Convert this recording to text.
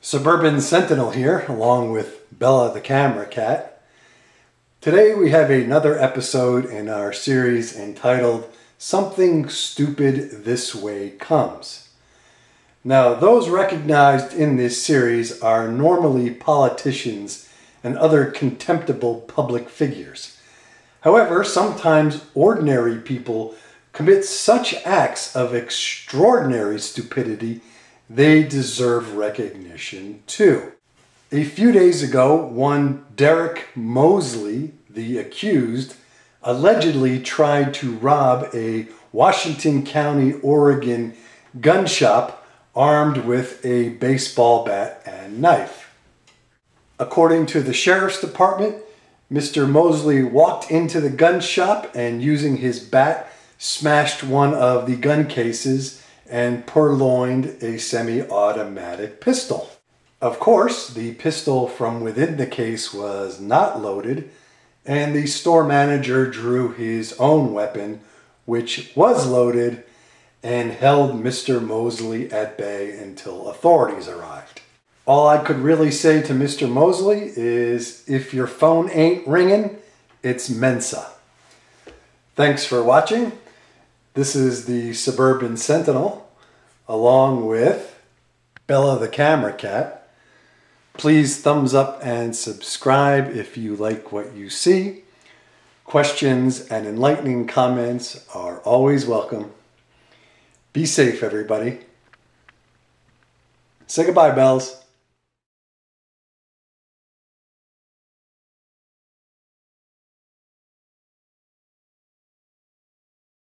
Suburban Sentinel here, along with Bella the camera cat. Today we have another episode in our series entitled Something Stupid This Way Comes. Now, those recognized in this series are normally politicians and other contemptible public figures. However, sometimes ordinary people commit such acts of extraordinary stupidity they deserve recognition too. A few days ago, one Derrick Mosley, the accused, allegedly tried to rob a Washington County, Oregon gun shop armed with a baseball bat and knife. According to the sheriff's department, Mr. Mosley walked into the gun shop and using his bat smashed one of the gun cases and purloined a semi-automatic pistol. Of course, the pistol from within the case was not loaded, and the store manager drew his own weapon, which was loaded, and held Mr. Mosley at bay until authorities arrived. All I could really say to Mr. Mosley is, if your phone ain't ringing, it's Mensa. Thanks for watching. This is the Suburban Sentinel, along with Bella the camera cat. Please thumbs up and subscribe if you like what you see. Questions and enlightening comments are always welcome. Be safe, everybody. Say goodbye, Bells.